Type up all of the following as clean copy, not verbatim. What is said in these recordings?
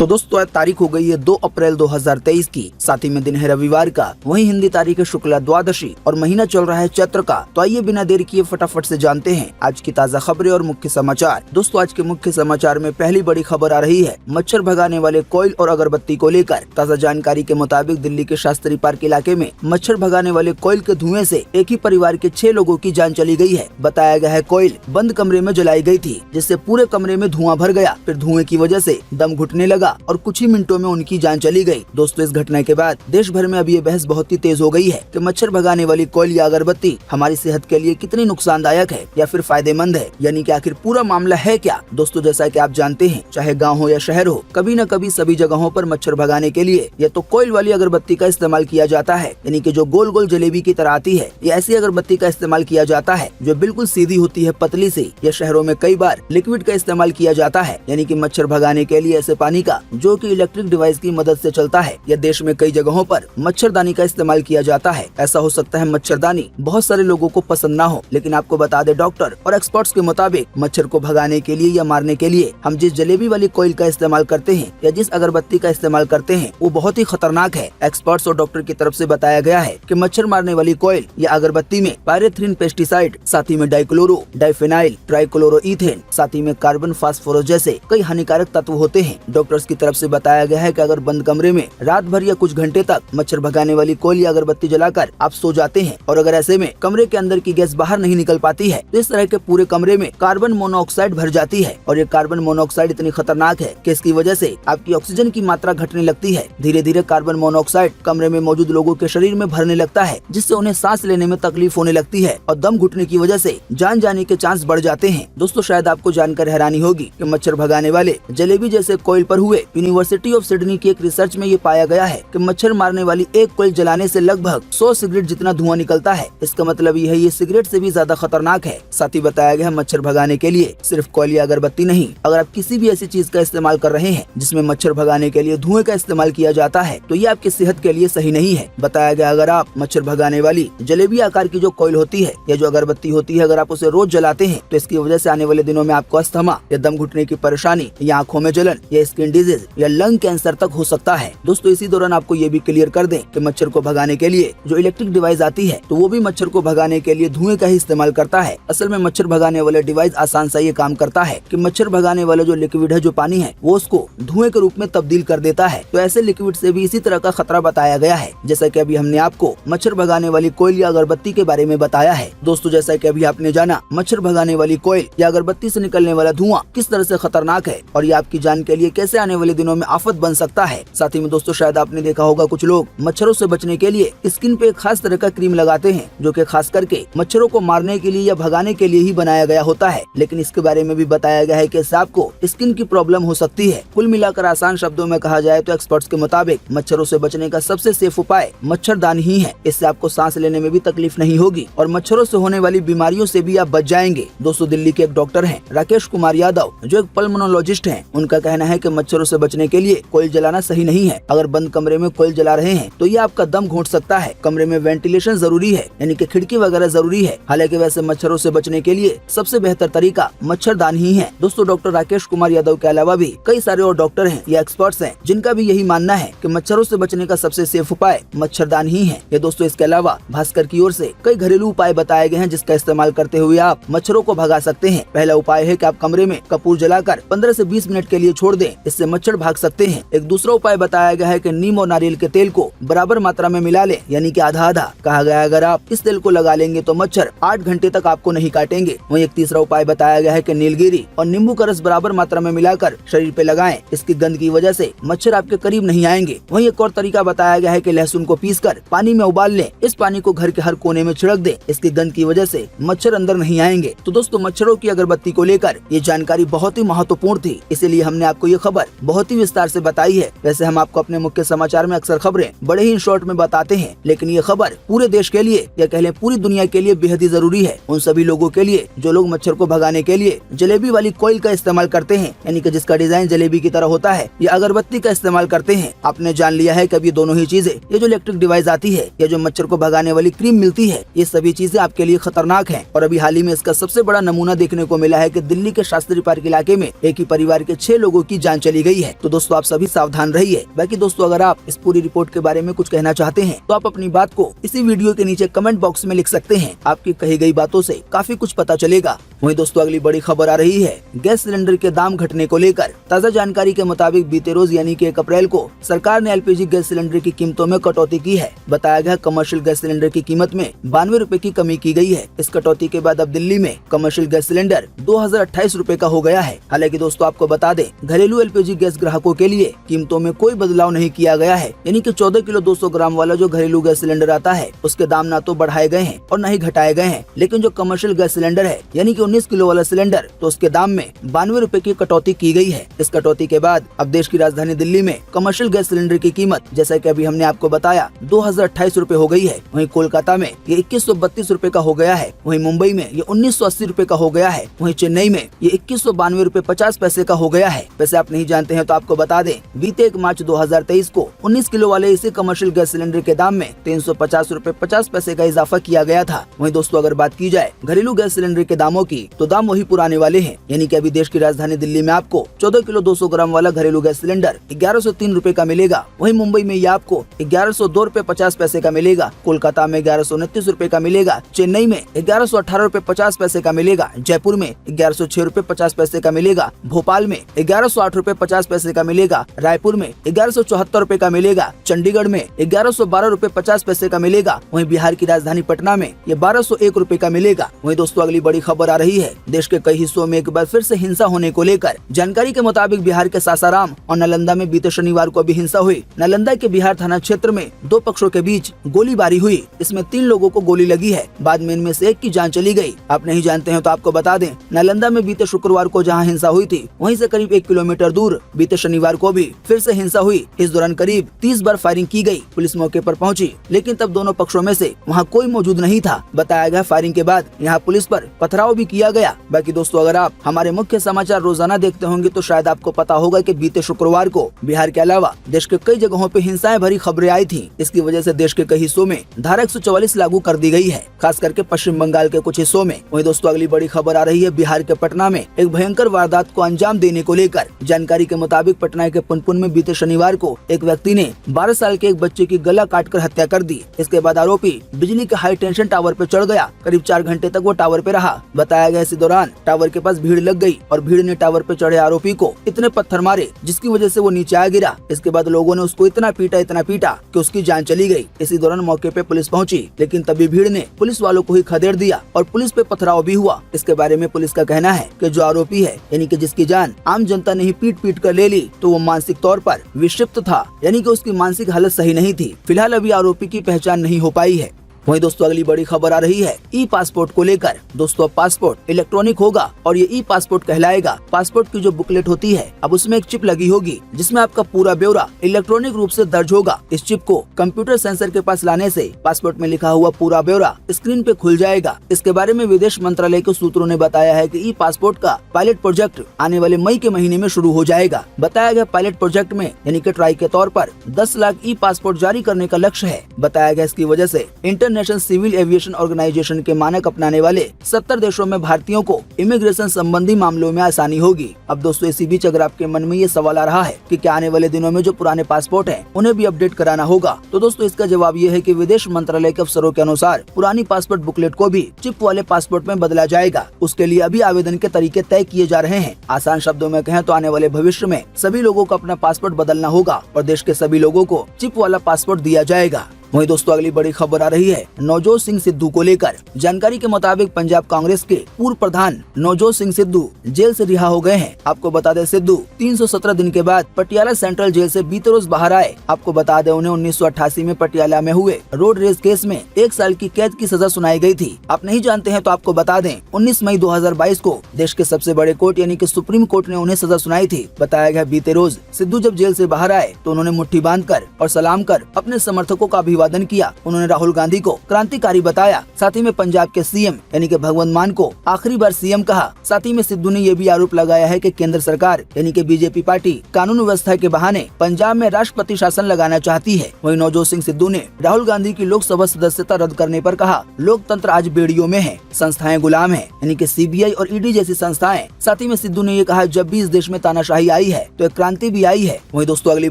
तो दोस्तों आज तारीख हो गई है 2 अप्रैल 2023 की, साथ ही में दिन है रविवार का, वहीं हिंदी तारीख है शुक्ला द्वादशी और महीना चल रहा है चैत्र का। तो आइए बिना देरी किए फटाफट से जानते हैं आज की ताज़ा खबरें और मुख्य समाचार। दोस्तों आज के मुख्य समाचार में पहली बड़ी खबर आ रही है मच्छर भगाने वाले कॉइल और अगरबत्ती को लेकर। ताज़ा जानकारी के मुताबिक दिल्ली के शास्त्री पार्क इलाके में मच्छर भगाने वाले कॉइल के धुएं से एक ही परिवार के 6 लोगों की जान चली गई है। बताया गया है कॉइल बंद कमरे में जलाई गई थी, जिससे पूरे कमरे में धुआं भर गया। फिर धुएं की वजह से दम घुटने लगा और कुछ ही मिनटों में उनकी जान चली गई। दोस्तों इस घटना के बाद देश भर में अब ये बहस बहुत ही तेज हो गई है कि मच्छर भगाने वाली कॉइल या अगरबत्ती हमारी सेहत के लिए कितनी नुकसानदायक है या फिर फायदेमंद है, यानी कि आखिर पूरा मामला है क्या। दोस्तों जैसा कि आप जानते हैं, चाहे गाँव हो या शहर हो, कभी न कभी सभी जगहों पर मच्छर भगाने के लिए या तो कॉइल वाली अगरबत्ती का इस्तेमाल किया जाता है, यानी कि जो गोल गोल जलेबी की तरह आती है, या ऐसी अगरबत्ती का इस्तेमाल किया जाता है जो बिल्कुल सीधी होती है, पतली सी। या शहरों में कई बार लिक्विड का इस्तेमाल किया जाता है, यानी कि मच्छर भगाने के लिए ऐसे पानी का जो कि इलेक्ट्रिक डिवाइस की मदद से चलता है। या देश में कई जगहों पर मच्छरदानी का इस्तेमाल किया जाता है। ऐसा हो सकता है मच्छरदानी बहुत सारे लोगों को पसंद ना हो, लेकिन आपको बता दे डॉक्टर और एक्सपर्ट्स के मुताबिक मच्छर को भगाने के लिए या मारने के लिए हम जिस जलेबी वाली कॉइल का इस्तेमाल करते हैं या जिस अगरबत्ती का इस्तेमाल करते हैं वो बहुत ही खतरनाक है। एक्सपर्ट्स और डॉक्टर की तरफ से बताया गया है कि मच्छर मारने वाली कॉइल या अगरबत्ती में पायरेथ्रिन पेस्टिसाइड, साथ ही में डाइक्लोरो, डाइफेनाइल, ट्राइक्लोरोईथेन, साथ ही में कार्बन फास्फोरस जैसे कई हानिकारक तत्व होते हैं। डॉक्टर्स की तरफ से बताया गया है कि अगर बंद कमरे में रात भर या कुछ घंटे तक मच्छर भगाने वाली कॉइल या अगरबत्ती जलाकर आप सो जाते हैं और अगर ऐसे में कमरे के अंदर की गैस बाहर नहीं निकल पाती है तो इस तरह के पूरे कमरे में कार्बन मोनोऑक्साइड भर जाती है। और ये कार्बन मोनोऑक्साइड इतनी खतरनाक है कि इसकी वजह से आपकी ऑक्सीजन की मात्रा घटने लगती है। धीरे धीरे कार्बन मोनोऑक्साइड कमरे में मौजूद लोगों के शरीर में भरने लगता है, जिससे उन्हें सांस लेने में तकलीफ होने लगती है और दम घुटने की वजह से जान जाने के चांस बढ़ जाते हैं। दोस्तों शायद आपको जानकर हैरानी होगी कि मच्छर भगाने वाले जलेबी जैसे कॉइल पर हुए यूनिवर्सिटी ऑफ सिडनी की एक रिसर्च में ये पाया गया है कि मच्छर मारने वाली एक कॉइल जलाने से लगभग 100 सिगरेट जितना धुआं निकलता है। इसका मतलब ये है ये सिगरेट से भी ज्यादा खतरनाक है। साथ ही बताया गया है मच्छर भगाने के लिए सिर्फ कॉइल या अगरबत्ती नहीं, अगर आप किसी भी ऐसी चीज का इस्तेमाल कर रहे हैं जिसमें मच्छर भगाने के लिए धुएं का इस्तेमाल किया जाता है तो ये आपकी सेहत के लिए सही नहीं है। बताया गया अगर आप मच्छर भगाने वाली जलेबी आकार की जो कॉइल होती है या जो अगरबत्ती होती है, अगर आप उसे रोज जलाते हैं तो इसकी वजह से आने वाले दिनों में आपको अस्थमा या दम घुटने की परेशानी या आंखों में जलन या स्किन डिजीज या लंग कैंसर तक हो सकता है। दोस्तों इसी दौरान आपको ये भी क्लियर कर दें कि मच्छर को भगाने के लिए जो इलेक्ट्रिक डिवाइस आती है तो वो भी मच्छर को भगाने के लिए धुएं का ही इस्तेमाल करता है। असल में मच्छर भगाने वाले डिवाइस आसान सा ये काम करता है कि मच्छर भगाने वाला जो लिक्विड है, जो पानी है, वो उसको धुएं के रूप में तब्दील कर देता है। तो ऐसे लिक्विड से भी इसी तरह का खतरा बताया गया है, जैसा कि अभी हमने आपको मच्छर भगाने वाली कॉइल या अगरबत्ती के बारे में बताया है। दोस्तों जैसा कि अभी आपने जाना मच्छर भगाने वाली कॉइल या अगरबत्ती से निकलने वाला धुआं किस तरह से खतरनाक है और ये आपकी जान के लिए कैसे आने वाले दिनों में आफत बन सकता है। साथ ही में दोस्तों शायद आपने देखा होगा कुछ लोग मच्छरों से बचने के लिए स्किन पे एक खास तरह का क्रीम लगाते हैं जो कि खास करके मच्छरों को मारने के लिए या भगाने के लिए ही बनाया गया होता है, लेकिन इसके बारे में भी बताया गया है कि इससे आपको स्किन की प्रॉब्लम हो सकती है। कुल मिलाकर आसान शब्दों में कहा जाए तो एक्सपर्ट्स के मुताबिक मच्छरों से बचने का सबसे सेफ उपाय मच्छरदानी ही है। इससे आपको सांस लेने में भी तकलीफ नहीं होगी और मच्छरों से होने वाली बीमारियों से भी आप बच जाएंगे। दोस्तों दिल्ली के एक डॉक्टर हैं राकेश कुमार यादव, जो एक पल्मोनोलॉजिस्ट हैं, उनका कहना है कि मच्छरों से बचने के लिए कॉइल जलाना सही नहीं है। अगर बंद कमरे में कॉइल जला रहे हैं तो ये आपका दम घोंट सकता है। कमरे में वेंटिलेशन जरूरी है, यानी कि खिड़की वगैरह जरूरी है। हालांकि वैसे मच्छरों से बचने के लिए सबसे बेहतर तरीका मच्छरदानी ही है। दोस्तों डॉक्टर राकेश कुमार यादव के अलावा भी कई सारे और डॉक्टर हैं या एक्सपर्ट्स हैं जिनका भी यही मानना है कि मच्छरों से बचने का सबसे सेफ उपाय मच्छरदानी ही है। ये दोस्तों इसके अलावा भास्कर की ओर से कई घरेलू उपाय बताए गए हैं जिसका इस्तेमाल करते हुए आप मच्छरों को भगा सकते हैं। पहला उपाय है कि आप कमरे में कपूर जलाकर 15 से 20 मिनट के लिए छोड़ दें, इससे मच्छर भाग सकते हैं। एक दूसरा उपाय बताया गया है कि नीम और नारियल के तेल को बराबर मात्रा में मिला लें, यानी कि आधा आधा। कहा गया है अगर आप इस तेल को लगा लेंगे तो मच्छर 8 घंटे तक आपको नहीं काटेंगे। वहीं एक तीसरा उपाय बताया गया है कि नीलगिरी और नींबू का रस बराबर मात्रा में मिलाकर शरीर पे लगाएं, इसकी गंध की वजह से मच्छर आपके करीब नहीं आएंगे। वहीं एक और तरीका बताया गया है कि लहसुन को पीसकर पानी में उबाल लें, इस पानी को घर के हर कोने में छिड़क दें, इसकी गंध की वजह से मच्छर अंदर नहीं आएंगे। तो दोस्तों मच्छरों की अगरबत्ती को लेकर ये जानकारी बहुत ही महत्वपूर्ण थी, इसीलिए हमने आपको ये खबर बहुत ही विस्तार से बताई है। वैसे हम आपको अपने मुख्य समाचार में अक्सर खबरें बड़े ही शॉर्ट में बताते हैं, लेकिन ये खबर पूरे देश के लिए या कह लें पूरी दुनिया के लिए बेहद ही जरूरी है। उन सभी लोगों के लिए जो लोग मच्छर को भगाने के लिए जलेबी वाली कॉइल का इस्तेमाल करते हैं, यानी कि जिसका डिजाइन जलेबी की तरह होता है, या अगरबत्ती का इस्तेमाल करते हैं। आपने जान लिया है कि अब ये दोनों ही चीजें, ये जो इलेक्ट्रिक डिवाइस आती है या जो मच्छर को भगाने वाली क्रीम मिलती है, ये सभी चीजें आपके लिए खतरनाक हैं। और अभी हाल ही में इसका सबसे बड़ा नमूना देखने को मिला है कि दिल्ली के शास्त्री पार्क इलाके में एक ही परिवार के 6 लोगों की जान चली गई। गई है। तो दोस्तों आप सभी सावधान रहिए। बाकी दोस्तों अगर आप इस पूरी रिपोर्ट के बारे में कुछ कहना चाहते हैं तो आप अपनी बात को इसी वीडियो के नीचे कमेंट बॉक्स में लिख सकते हैं। आपकी कही गई बातों से काफी कुछ पता चलेगा। वहीं दोस्तों अगली बड़ी खबर आ रही है गैस सिलेंडर के दाम घटने को लेकर। ताज़ा जानकारी के मुताबिक बीते रोज यानी कि 1 अप्रैल को सरकार ने एलपीजी गैस सिलेंडर की कीमतों में कटौती की है। बताया गया कमर्शियल गैस सिलेंडर की कीमत में 92 रुपए की कमी की गई है। इस कटौती के बाद अब दिल्ली में कमर्शियल गैस सिलेंडर 2028 रुपए का हो गया है। हालांकि दोस्तों आपको बता दें घरेलू एलपीजी गैस ग्राहकों के लिए कीमतों में कोई बदलाव नहीं किया गया है। यानी कि 14 किलो 200 ग्राम वाला जो घरेलू गैस सिलेंडर आता है उसके दाम ना तो बढ़ाए गए हैं और न ही घटाए गए हैं। लेकिन जो कमर्शियल गैस सिलेंडर है यानी कि 19 किलो वाला सिलेंडर तो उसके दाम में 92 रुपए की कटौती की गई है। इस कटौती के बाद अब देश की राजधानी दिल्ली में कमर्शियल गैस सिलेंडर की कीमत जैसा कि अभी हमने आपको बताया 2028 रुपए हो गई है। वहीं कोलकाता में ये 2132 रुपए का हो गया है। वहीं मुंबई में ये 1980 रुपए का हो गया है। वहीं चेन्नई में ये 2192 रुपए 50 पैसे का हो गया है। वैसे आप नहीं जानते हैं तो आपको बता दें बीते 1 मार्च 2023 को 19 किलो वाले इसी कमर्शियल गैस सिलेंडर के दाम में 350 रुपए 50 पैसे का इजाफा किया गया था। वहीं दोस्तों अगर बात की जाए घरेलू गैस सिलेंडर के दामों की तो दाम वही पुराने वाले हैं। यानी कि अभी देश की राजधानी दिल्ली में आपको 14 किलो 200 ग्राम वाला घरेलू गैस सिलेंडर 1103 रुपए का मिलेगा। वहीं मुंबई में ये आपको 1102 रुपए 50 पैसे का मिलेगा। कोलकाता में 1129 रुपए का मिलेगा। चेन्नई में 1118 रुपए 50 पैसे का मिलेगा। जयपुर में 1106 रुपए 50 पैसे का मिलेगा। भोपाल में 1108 रुपए 50 पैसे का मिलेगा। रायपुर में 1174 रुपए का मिलेगा। चंडीगढ़ में 1112 रुपए 50 पैसे का मिलेगा। वहीं बिहार की राजधानी पटना में ये 1201 रुपए का मिलेगा। वहीं दोस्तों अगली बड़ी खबर आ रही है देश के कई हिस्सों में एक बार फिर से हिंसा होने को लेकर। जानकारी के मुताबिक बिहार के सासाराम और नालंदा में बीते शनिवार को भी हिंसा हुई। नालंदा के बिहार थाना क्षेत्र में 2 पक्षों के बीच गोलीबारी हुई। इसमें 3 लोगों को गोली लगी है। बाद में इनमें से एक की जान चली गई। आप नहीं जानते हैं तो आपको बता दें नालंदा में बीते शुक्रवार को जहां हिंसा हुई थी वहीं से करीब 1 किलोमीटर दूर बीते शनिवार को भी फिर से हिंसा हुई। इस दौरान करीब 30 बार फायरिंग की गई। पुलिस मौके पर पहुंची लेकिन तब दोनों पक्षों में से वहां कोई मौजूद नहीं था। बताया गया फायरिंग के बाद यहां पुलिस पर पथराव भी किया गया। बाकी दोस्तों अगर आप हमारे मुख्य समाचार रोजाना देखते होंगे तो शायद आपको पता होगा कि बीते शुक्रवार को बिहार के अलावा देश के कई जगहों पे हिंसाएं भरी खबरें आई थी। इसकी वजह से देश के कई हिस्सों में धारा 144 लागू कर दी गई है, खास करके पश्चिम बंगाल के कुछ हिस्सों में। वहीं दोस्तों अगली बड़ी खबर आ रही है बिहार के पटना में एक भयंकर वारदात को अंजाम देने को लेकर। जानकारी के मुताबिक पटना के पुनपुन में बीते शनिवार को एक व्यक्ति ने 12 साल के एक बच्चे की गला काटकर हत्या कर दी। इसके बाद आरोपी बिजली के हाई टेंशन टावर पे चढ़ गया। करीब 4 घंटे तक वो टावर पे रहा। बताया गया इसी दौरान टावर के पास भीड़ लग गई और भीड़ ने टावर पे चढ़े आरोपी को इतने पत्थर मारे जिसकी वजह से वो नीचे आ गिरा। इसके बाद लोगों ने उसको इतना पीटा कि उसकी जान चली गई। इसी दौरान मौके पे पुलिस पहुंची लेकिन तभी भीड़ ने पुलिस वालों को ही खदेड़ दिया और पुलिस पे पथराव भी हुआ। इसके बारे में पुलिस का कहना है कि जो आरोपी है यानी कि जिसकी जान आम जनता ने ही पीट कर ले ली तो वो मानसिक तौर पर विक्षिप्त था, यानी कि उसकी मानसिक हालत सही नहीं थी। फिलहाल अभी आरोपी की पहचान नहीं हो पाई है। वहीं दोस्तों अगली बड़ी खबर आ रही है ई पासपोर्ट को लेकर। दोस्तों पासपोर्ट इलेक्ट्रॉनिक होगा और ये ई पासपोर्ट कहलाएगा। पासपोर्ट की जो बुकलेट होती है अब उसमें एक चिप लगी होगी जिसमें आपका पूरा ब्यौरा इलेक्ट्रॉनिक रूप से दर्ज होगा। इस चिप को कंप्यूटर सेंसर के पास लाने से पासपोर्ट में लिखा हुआ पूरा ब्यौरा स्क्रीन पे खुल जाएगा। इसके बारे में विदेश मंत्रालय के सूत्रों ने बताया है कि ई पासपोर्ट का पायलट प्रोजेक्ट आने वाले मई के महीने में शुरू हो जाएगा। बताया गया पायलट प्रोजेक्ट में यानी कि ट्राई के तौर पर 10 लाख ई पासपोर्ट जारी करने का लक्ष्य है। बताया गया इसकी वजह से इंटरनेशनल सिविल एविएशन ऑर्गेनाइजेशन के मानक अपनाने वाले 70 देशों में भारतीयों को इमिग्रेशन संबंधी मामलों में आसानी होगी। अब दोस्तों इसी बीच अगर आपके मन में ये सवाल आ रहा है कि क्या आने वाले दिनों में जो पुराने पासपोर्ट हैं उन्हें भी अपडेट कराना होगा, तो दोस्तों इसका जवाब ये है कि विदेश मंत्रालय के अफसरों के अनुसार पुरानी पासपोर्ट बुकलेट को भी चिप वाले पासपोर्ट में बदला जाएगा। उसके लिए अभी आवेदन के तरीके तय किए जा रहे हैं। आसान शब्दों में कहें तो आने वाले भविष्य में सभी लोगों को अपना पासपोर्ट बदलना होगा और देश के सभी लोगों को चिप वाला पासपोर्ट दिया जाएगा। वहीं दोस्तों अगली बड़ी खबर आ रही है नवजोत सिंह सिद्धू को लेकर। जानकारी के मुताबिक पंजाब कांग्रेस के पूर्व प्रधान नवजोत सिंह सिद्धू जेल से रिहा हो गए हैं। आपको बता दें सिद्धू 317 दिन के बाद पटियाला सेंट्रल जेल से बीते रोज बाहर आए। आपको बता दें उन्हें 1988 में पटियाला में हुए रोड रेस केस में 1 साल की कैद की सजा सुनाई गई थी। आप नहीं जानते हैं तो आपको बता दें 19 मई 2022 को देश के सबसे बड़े कोर्ट यानी कि सुप्रीम कोर्ट ने उन्हें सजा सुनाई थी। बताया गया बीते रोज सिद्धू जब जेल से बाहर आए तो उन्होंने मुट्ठी बांधकर और सलाम कर अपने समर्थकों का अभिवादन अभिवादन किया। उन्होंने राहुल गांधी को क्रांतिकारी बताया। साथ ही में पंजाब के सीएम यानी कि भगवंत मान को आखिरी बार सीएम कहा। साथ ही में सिद्धू ने ये भी आरोप लगाया है कि केंद्र सरकार यानी कि बीजेपी पार्टी कानून व्यवस्था के बहाने पंजाब में राष्ट्रपति शासन लगाना चाहती है। वहीं नवजोत सिंह सिद्धू ने राहुल गांधी की लोकसभा सदस्यता रद्द करने पर कहा, लोकतंत्र आज बेड़ियों में है, संस्थाएं गुलाम है, यानी कि सीबीआई और ईडी जैसी संस्थाएं। साथ ही में सिद्धू ने ये कहा, जब भी इस देश में तानाशाही आई है तो एक क्रांति भी आई है। वहीं दोस्तों अगली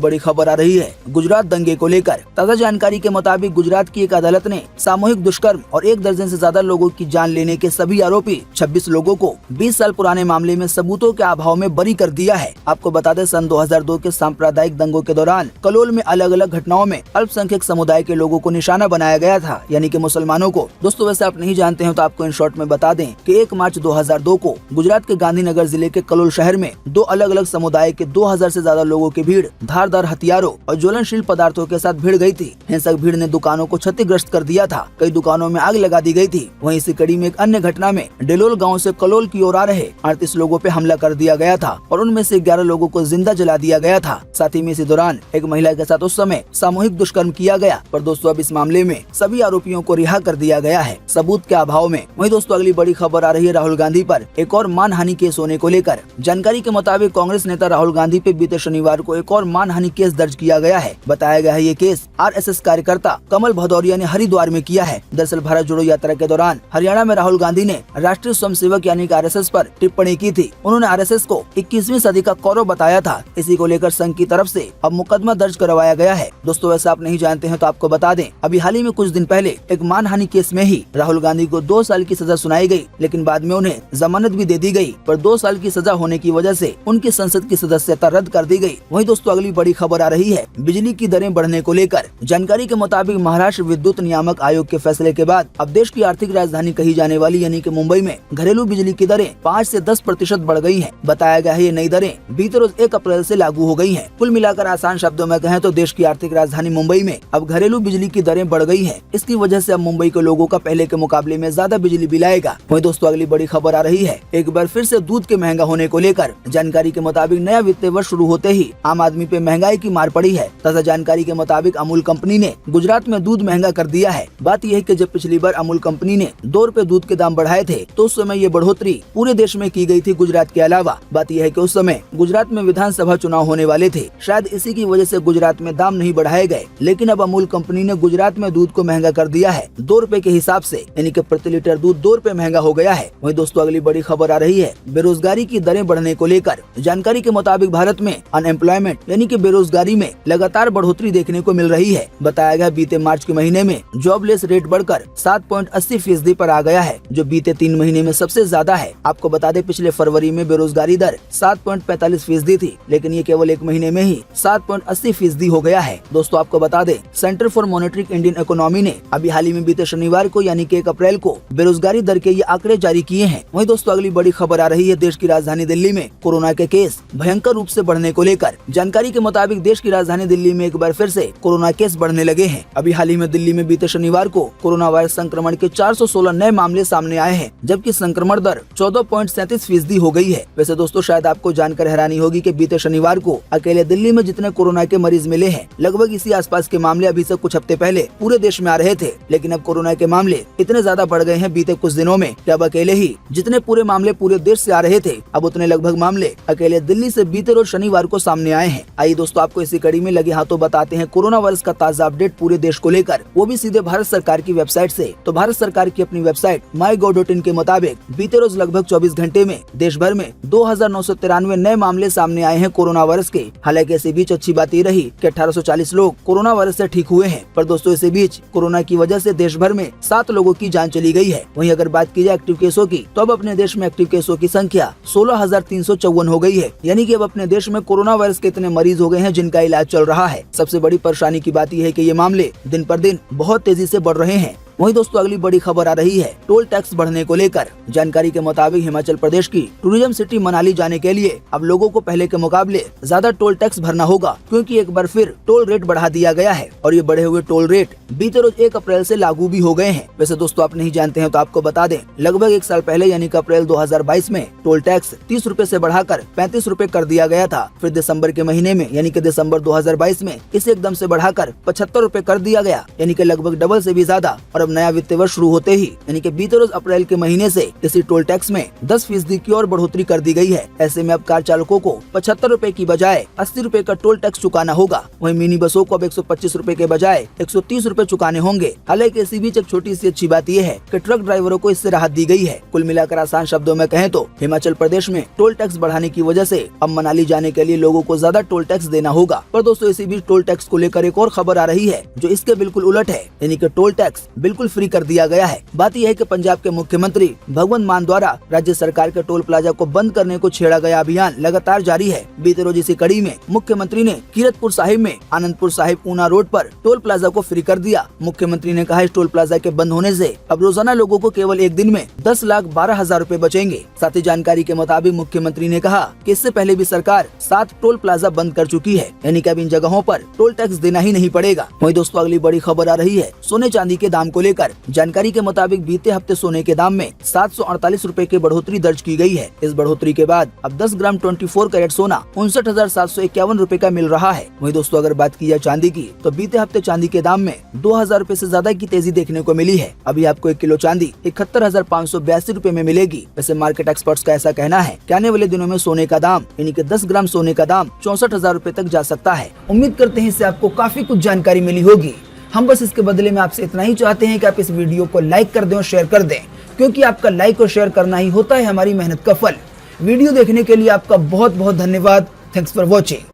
बड़ी खबर आ रही है गुजरात दंगे को लेकर। ताज़ा जानकारी के मुताबिक गुजरात की एक अदालत ने सामूहिक दुष्कर्म और 1 दर्जन से ज्यादा लोगों की जान लेने के सभी आरोपी 26 लोगों को 20 साल पुराने मामले में सबूतों के अभाव में बरी कर दिया है। आपको बता दें, सन 2002 के सांप्रदायिक दंगों के दौरान कलोल में अलग अलग घटनाओं में अल्पसंख्यक समुदाय के लोगों को निशाना बनाया गया था, यानी कि मुसलमानों को। दोस्तों वैसे आप नहीं जानते हैं तो आपको इन शॉर्ट में बता दें कि 1 मार्च 2002 को गुजरात के गांधीनगर जिले के कलोल शहर में 2 अलग अलग समुदाय के 2000 से ज्यादा लोगों की भीड़ धारदार हथियारों और ज्वलनशील पदार्थों के साथ भिड़ गई थी। हिंसक भीड़ ने दुकानों को क्षतिग्रस्त कर दिया था। कई दुकानों में आग लगा दी गई थी। वहीं इसी कड़ी में एक अन्य घटना में डेलोल गाँव से कलोल की ओर आ रहे 38 लोगों पे हमला कर दिया गया था और उनमें से 11 लोगों को जिंदा जला दिया गया था। साथ ही में इसी दौरान एक महिला के साथ उस समय सामूहिक दुष्कर्म किया गया। पर दोस्तों अब इस मामले में सभी आरोपियों को रिहा कर दिया गया है सबूत के अभाव में। वहीं दोस्तों अगली बड़ी खबर आ रही है राहुल गांधी पर एक और मानहानि केस होने को लेकर। जानकारी के मुताबिक कांग्रेस नेता राहुल गांधी पे बीते शनिवार को एक और मानहानि केस दर्ज किया गया है। बताया गया है ये केस आरएसएस कार्यकर्ता कमल भदौरिया ने हरिद्वार में किया है। दरअसल भारत जोड़ो यात्रा के दौरान हरियाणा में राहुल गांधी ने राष्ट्रीय स्वयंसेवक यानी कि आरएसएस पर टिप्पणी की थी। उन्होंने आरएसएस को 21वीं सदी का कौरव बताया था। इसी को लेकर संघ की तरफ से अब मुकदमा दर्ज करवाया गया है। दोस्तों वैसे आप नहीं जानते हैं तो आपको बता दें, अभी हाल ही में कुछ दिन पहले एक मानहानि केस में ही राहुल गांधी को 2 साल की सजा सुनाई गई, लेकिन बाद में उन्हें जमानत भी दे दी गई। पर 2 साल की सजा होने की वजह से उनकी संसद की सदस्यता रद्द कर दी गई। वहीं दोस्तों अगली बड़ी खबर आ रही है बिजली की दरें बढ़ने को लेकर। जानकारी के मुताबिक महाराष्ट्र विद्युत नियामक आयोग के फैसले के बाद अब देश की आर्थिक राजधानी कही जाने वाली यानी कि मुंबई में घरेलू बिजली की दरें 5 से 10% बढ़ गई हैं। बताया गया है ये नई दरें बीते रोज 1 अप्रैल से लागू हो गई हैं। कुल मिलाकर आसान शब्दों में कहें तो देश की आर्थिक राजधानी मुंबई में अब घरेलू बिजली की दरें बढ़ गई हैं। इसकी वजह से अब मुंबई के लोगों का पहले के मुकाबले में ज्यादा बिजली बिल आएगा। वहीं दोस्तों अगली बड़ी खबर आ रही है एक बार फिर से दूध के महंगा होने को लेकर। जानकारी के मुताबिक नया वित्तीय वर्ष शुरू होते ही आम आदमी पे महंगाई की मार पड़ी है। ताजा जानकारी के मुताबिक अमूल कंपनी ने गुजरात में दूध महंगा कर दिया है। बात यह है कि जब पिछली बार अमूल कंपनी ने 2 रुपए दूध के दाम बढ़ाए थे तो उस समय ये बढ़ोतरी पूरे देश में की गई थी, गुजरात के अलावा। बात यह है कि उस समय गुजरात में विधानसभा चुनाव होने वाले थे, शायद इसी की वजह से गुजरात में दाम नहीं बढ़ाए गए। लेकिन अब अमूल कंपनी ने गुजरात में दूध को महंगा कर दिया है 2 रुपए के हिसाब से, यानी कि प्रति लीटर दूध 2 रुपए महंगा हो गया है। वहीं दोस्तों अगली बड़ी खबर आ रही है बेरोजगारी की दरें बढ़ने को लेकर। जानकारी के मुताबिक भारत में अनएम्प्लॉयमेंट यानी कि बेरोजगारी में लगातार बढ़ोतरी देखने को मिल रही है। बताया गया बीते मार्च के महीने में जॉबलेस रेट बढ़कर 7.80% पर आ गया है, जो बीते 3 महीने में सबसे ज्यादा है। आपको बता दें पिछले फरवरी में बेरोजगारी दर 7.45% थी, लेकिन ये केवल 1 महीने में ही 7.80% हो गया है। दोस्तों आपको बता दें centre for monitoring Indian economy ने अभी हाल ही में बीते शनिवार को यानी कि 1 अप्रैल को बेरोजगारी दर के ये आंकड़े जारी किए हैं। वहीं दोस्तों अगली बड़ी खबर आ रही है देश की राजधानी दिल्ली में कोरोना के केस भयंकर रूप से बढ़ने को लेकर। जानकारी के मुताबिक देश की राजधानी दिल्ली में एक बार फिर से कोरोना केस बढ़ने लगे हैं। अभी हाल ही में दिल्ली में बीते शनिवार को कोरोना वायरस संक्रमण के 416 नए मामले सामने आए हैं, जबकि संक्रमण दर 14.37% हो गई है। वैसे दोस्तों शायद आपको जानकर हैरानी होगी कि बीते शनिवार को अकेले दिल्ली में जितने कोरोना के मरीज मिले हैं, लगभग इसी आसपास के मामले अभी से कुछ हफ्ते पहले पूरे देश में आ रहे थे। लेकिन अब कोरोना के मामले इतने ज्यादा बढ़ गए हैं बीते कुछ दिनों में कि अब अकेले ही जितने पूरे मामले पूरे देश से आ रहे थे, अब उतने लगभग मामले अकेले दिल्ली से बीते रोज शनिवार को सामने आए हैं। आइए दोस्तों आपको इसी कड़ी में लगे हाथों बताते हैं कोरोना वायरस का ताजा अपडेट पूरे देश को लेकर, वो भी सीधे भारत सरकार की वेबसाइट से। तो भारत सरकार की अपनी वेबसाइट mygov.in के मुताबिक बीते रोज लगभग 24 घंटे में देश भर में 2993 नए मामले सामने आए हैं कोरोना वायरस के। हालांकि इसी बीच अच्छी बात ये रही कि 1840 लोग कोरोना वायरस से ठीक हुए हैं। पर दोस्तों इसी बीच कोरोना की वजह से देश भर में 7 लोगों की जान चली गई है। वहीं अगर बात की जाए एक्टिव केसों की, तो अब अपने देश में एक्टिव केसों की संख्या 16,354 हो गई है। यानी कि अब अपने देश में कोरोना वायरस के इतने मरीज हो गए हैं जिनका इलाज चल रहा है। सबसे बड़ी परेशानी की बात यह है कि ये मामले दिन पर दिन बहुत तेजी से बढ़ रहे हैं। वहीं दोस्तों अगली बड़ी खबर आ रही है टोल टैक्स बढ़ने को लेकर। जानकारी के मुताबिक हिमाचल प्रदेश की टूरिज्म सिटी मनाली जाने के लिए अब लोगों को पहले के मुकाबले ज्यादा टोल टैक्स भरना होगा, क्योंकि एक बार फिर टोल रेट बढ़ा दिया गया है और ये बढ़े हुए टोल रेट बीते रोज 1 अप्रैल से लागू भी हो गए हैं। वैसे दोस्तों आप नहीं जानते हैं तो आपको बता दें, लगभग 1 साल पहले यानी कि अप्रैल 2022 में टोल टैक्स 30 रुपए से बढ़ाकर 35 रुपए कर दिया गया था। फिर दिसंबर के महीने में यानी कि दिसंबर 2022 में इसे एकदम से बढ़ाकर 75 रुपए कर दिया गया, यानी कि लगभग डबल से भी ज्यादा। और अब नया वित्तीय वर्ष शुरू होते ही यानी कि बीते रोज अप्रैल के महीने से इसी टोल टैक्स में 10% की और बढ़ोतरी कर दी गई है। ऐसे में अब कार चालकों को 75 रुपए की बजाय 80 रुपए का टोल टैक्स चुकाना होगा। वहीं मिनी बसों को अब 125 रुपए के बजाय 130 रुपए चुकाने होंगे। हालांकि इसी बीच एक छोटी सी अच्छी बात यह है कि ट्रक ड्राइवरों को इससे राहत दी गई है। कुल मिलाकर आसान शब्दों में कहें तो हिमाचल प्रदेश में टोल टैक्स बढ़ाने की वजह से अब मनाली जाने के लिए लोगों को ज्यादा टोल टैक्स देना होगा। पर दोस्तों इसी बीच टोल टैक्स को लेकर एक और खबर आ रही है जो इसके बिल्कुल उलट है, यानी कि टोल टैक्स बिल्कुल फ्री कर दिया गया है। बात यह है कि पंजाब के मुख्यमंत्री भगवंत मान द्वारा राज्य सरकार के टोल प्लाजा को बंद करने को छेड़ा गया अभियान लगातार जारी है। बीते रोज इसी कड़ी में मुख्यमंत्री ने कीरतपुर साहिब में आनंदपुर साहिब ऊना रोड पर टोल प्लाजा को फ्री कर दिया। मुख्यमंत्री ने कहा इस टोल प्लाजा के बंद होने से अब रोजाना लोगों को केवल एक दिन में 10,12,000 रुपए बचेंगे। साथ ही जानकारी के मुताबिक मुख्यमंत्री ने कहा कि इससे पहले भी सरकार 7 टोल प्लाजा बंद कर चुकी है, यानी कि अब इन जगहों पर टोल टैक्स देना ही नहीं पड़ेगा। वहीं दोस्तों अगली बड़ी खबर आ रही है सोने चांदी के दाम को लेकर। जानकारी के मुताबिक बीते हफ्ते सोने के दाम में 748 रुपए की बढ़ोतरी दर्ज की गई है। इस बढ़ोतरी के बाद अब 10 ग्राम 24 कैरेट सोना 59,751 रुपए का मिल रहा है। वहीं दोस्तों अगर बात की जाए चांदी की तो बीते हफ्ते चांदी के दाम में 2,000 रुपए से ज्यादा की तेजी देखने को मिली है। अभी आपको 1 किलो चांदी 71,582 रुपए में मिलेगी। वैसे मार्केट एक्सपर्ट्स का ऐसा कहना है कि आने वाले दिनों में सोने का दाम यानी कि 10 ग्राम सोने का दाम 64,000 रुपए तक जा सकता है। उम्मीद करते हैं इससे आपको काफी कुछ जानकारी मिली होगी। हम बस इसके बदले में आपसे इतना ही चाहते हैं कि आप इस वीडियो को लाइक कर दें और शेयर कर दें, क्योंकि आपका लाइक और शेयर करना ही होता है हमारी मेहनत का फल। वीडियो देखने के लिए आपका बहुत बहुत धन्यवाद। Thanks for watching.